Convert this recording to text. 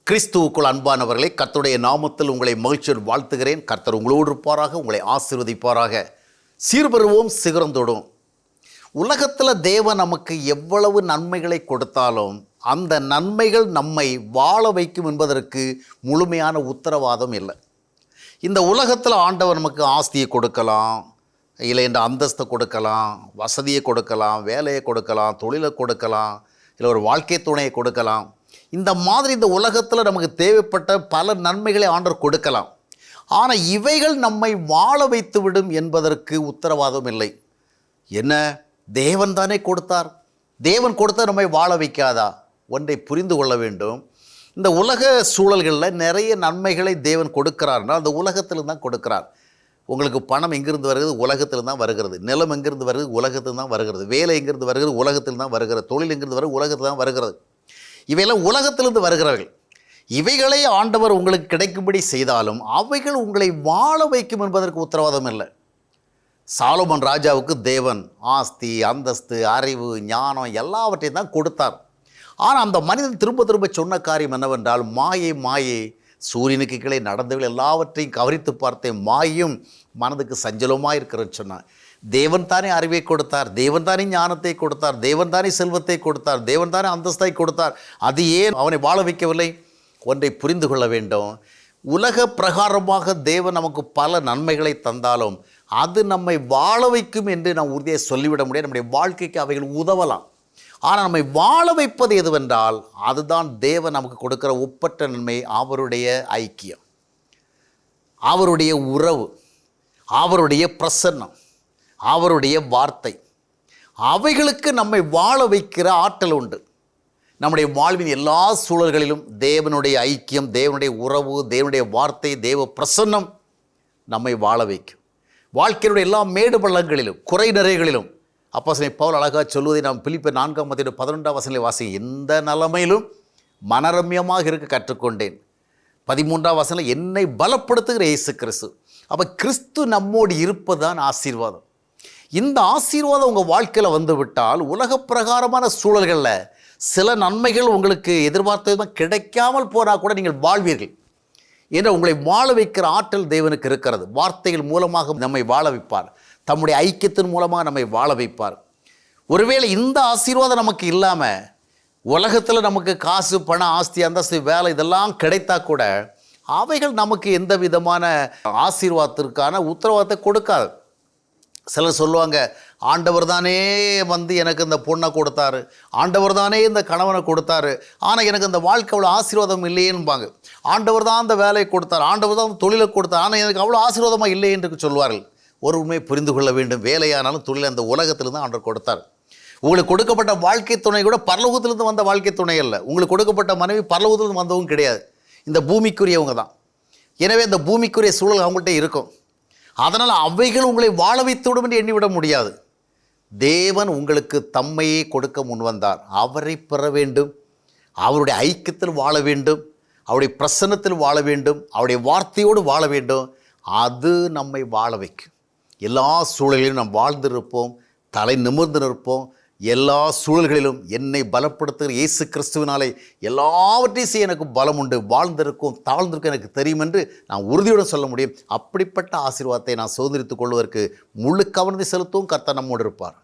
கிறிஸ்துவுக்குள் அன்பானவர்களை கர்த்தருடைய நாமத்தில் உங்களை மகிழ்ச்சியோடு வாழ்த்துகிறேன். கர்த்தர் உங்களோடு இருப்பாராக, உங்களை ஆசீர்வதிப்பாராக. சீர்பெறுவோம், சிகரந்தோடும். உலகத்தில் தேவன் நமக்கு எவ்வளவு நன்மைகளை கொடுத்தாலும் அந்த நன்மைகள் நம்மை வாழ வைக்கும் என்பதற்கு முழுமையான உத்தரவாதம் இல்லை. இந்த உலகத்தில் ஆண்டவர் நமக்கு ஆஸ்தியை கொடுக்கலாம், இல்லை என்ற அந்தஸ்தை கொடுக்கலாம், வசதியை கொடுக்கலாம், வேலையை கொடுக்கலாம், தொழிலை கொடுக்கலாம், இல்லை ஒரு வாழ்க்கை துணையை கொடுக்கலாம். இந்த மாதிரி இந்த உலகத்தில் நமக்கு தேவைப்பட்ட பல நன்மைகளை ஆண்டவர் கொடுக்கலாம். ஆனால் இவைகள் நம்மை வாழ வைத்து விடும் என்பதற்கு உத்தரவாதம் இல்லை. என்ன, தேவன் தானே கொடுத்தார், தேவன் கொடுத்தால் நம்மை வாழ வைக்காதா? ஒன்றை புரிந்து கொள்ள வேண்டும். இந்த உலக சூழல்களில் நிறைய நன்மைகளை தேவன் கொடுக்கிறார்னால் அந்த உலகத்தில் தான் கொடுக்கிறார். உங்களுக்கு பணம் எங்கிருந்து வருகிறது? உலகத்தில் தான் வருகிறது. நிலம் எங்கிருந்து வருகிறது? உலகத்தில் தான் வருகிறது. வேலை எங்கிருந்து வருகிறது? உலகத்தில் தான் வருகிறது. தொழில் எங்கிருந்து வருகிறது? உலகத்தில் தான் வருகிறது. இவையெல்லாம் உலகத்திலிருந்து வருகிறவர்கள். இவைகளை ஆண்டவர் உங்களுக்கு கிடைக்கும்படி செய்தாலும் அவைகள் உங்களை வாழ வைக்கும் என்பதற்கு உத்தரவாதம் இல்லை. சாலோமன் ராஜாவுக்கு தேவன் ஆஸ்தி, அந்தஸ்து, அறிவு, ஞானம் எல்லாவற்றையும் தான் கொடுத்தார். ஆனால் அந்த மனிதன் திரும்ப திரும்ப சொன்ன காரியம் என்னவென்றால், மாயை மாயை, சூரியனுக்கு கீழே நடந்தவர்கள் எல்லாவற்றையும் கவனித்து பார்த்தேன், மாயும் மனதுக்கு சஞ்சலமாக இருக்கிறன்னு சொன்னான். தேவன் தானே அறிவை கொடுத்தார், தேவன் தானே ஞானத்தை கொடுத்தார், தேவன் தானே செல்வத்தை கொடுத்தார், தேவன் தானே அந்தஸ்தை கொடுத்தார். அது ஏன் அவனை வாழ வைக்கவில்லை? ஒன்றை புரிந்து கொள்ள வேண்டும். உலக பிரகாரமாக தேவன் நமக்கு பல நன்மைகளை தந்தாலும் அது நம்மை வாழ வைக்கும் என்று நாம் உறுதியை சொல்லிவிட முடியாது. நம்முடைய வாழ்க்கைக்கு அவைகள் உதவலாம். ஆனால் நம்மை வாழ வைப்பது எதுவென்றால் அதுதான் தேவன் நமக்கு கொடுக்கிற ஒப்பற்ற நன்மை. அவருடைய ஐக்கியம், அவருடைய உறவு, அவருடைய பிரசன்னம், அவருடைய வார்த்தை, அவைகளுக்கு நம்மை வாழ வைக்கிற ஆற்றல் உண்டு. நம்முடைய வாழ்வின் எல்லா சூழல்களிலும் தேவனுடைய ஐக்கியம், தேவனுடைய உறவு, தேவனுடைய வார்த்தை, தேவ பிரசன்னம் நம்மை வாழ வைக்கும். வாழ்க்கையினுடைய எல்லா மேடு பள்ளங்களிலும் குறை நிறைகளிலும் அப்போஸ்தலன் பவுல் அழகாக சொல்வதை நாம் பிலிப்பியர் 4:11 வாசிங்க. எந்த நிலைமையிலும் மனரம்யமாக இருக்க கற்றுக்கொண்டேன். 13 என்னை பலப்படுத்துகிற இயேசு கிறிஸ்து. அப்போ கிறிஸ்து நம்மோடு இருப்பது தான் ஆசீர்வாதம். இந்த ஆசீர்வாதம் உங்கள் வாழ்க்கையில் வந்துவிட்டால் உலக பிரகாரமான சூழல்களில் சில நன்மைகள் உங்களுக்கு எதிர்பார்த்தது கிடைக்காமல் போனால் கூட நீங்கள் வாழ்வீர்கள். ஏன்னா உங்களை வாழ வைக்கிற ஆற்றல் தேவனுக்கு இருக்கிறது. வார்த்தைகள் மூலமாக நம்மை வாழ வைப்பார், தம்முடைய ஐக்கியத்தின் மூலமாக நம்மை வாழ வைப்பார். ஒருவேளை இந்த ஆசீர்வாதம் நமக்கு இல்லாமல் உலகத்தில் நமக்கு காசு, பணம், ஆஸ்தி, அந்தஸ்து, வேலை இதெல்லாம் கிடைத்தா கூட அவைகள் நமக்கு எந்த விதமான ஆசீர்வாதத்திற்கான உத்தரவாதத்தை கொடுக்காது. சிலர் சொல்லுவாங்க, ஆண்டவர் தானே வந்து எனக்கு இந்த பொண்ணை கொடுத்தாரு, ஆண்டவர் தானே இந்த கணவனை கொடுத்தாரு, ஆனால் எனக்கு இந்த வாழ்க்கை அவ்வளோ ஆசீர்வாதம் இல்லையேன்பாங்க. ஆண்டவர் தான் அந்த வேலையை கொடுத்தார், ஆண்டவர் தான் அந்த தொழிலை கொடுத்தார், ஆனால் எனக்கு அவ்வளோ ஆசீர்வாதமாக இல்லை என்று சொல்வார்கள். ஒரு உண்மை புரிந்து கொள்ள வேண்டும். வேலையானாலும் தொழில் அந்த உலகத்தில் தான் ஆண்டவர் கொடுத்தார். உங்களுக்கு கொடுக்கப்பட்ட வாழ்க்கை துணை கூட பரலோகத்திலிருந்து வந்த வாழ்க்கை துணை அல்ல. உங்களுக்கு கொடுக்கப்பட்ட மனைவி பரலோகத்திலிருந்து வந்தவங்க கிடையாது, இந்த பூமிக்குரியவங்க தான். எனவே இந்த பூமிக்குரிய சூழல் அவங்கள்ட்ட இருக்கும். அதனால் அவைகள் உங்களை வாழ வைத்து விடும் என்று எண்ணிவிட முடியாது. தேவன் உங்களுக்கு தம்மையே கொடுக்க முன்வந்தார். அவரை பெற வேண்டும், அவருடைய ஐக்கியத்தில் வாழ வேண்டும், அவருடைய பிரசன்னத்தில் வாழ வேண்டும், அவருடைய வார்த்தையோடு வாழ வேண்டும். அது நம்மை வாழ வைக்கும். எல்லா சூழலிலும் நாம் வாழ்ந்திருப்போம், தலை நிமிர்ந்து நிற்போம். எல்லா சூழல்களிலும் என்னை பலப்படுத்துகிற இயேசு கிறிஸ்துவினாலே எல்லாவற்றையும் செய்ய எனக்கு பலம் உண்டு, வாழ்ந்திருக்கும் தாழ்ந்திருக்கும் எனக்கு தெரியும் என்று நான் உறுதியுடன் சொல்ல முடியும். அப்படிப்பட்ட ஆசீர்வாதத்தை நான் சுதந்திரித்துக் கொள்வதற்கு முழு கவனத்தை செலுத்தவும் கர்த்தர் நம்மோடு இருப்பார்.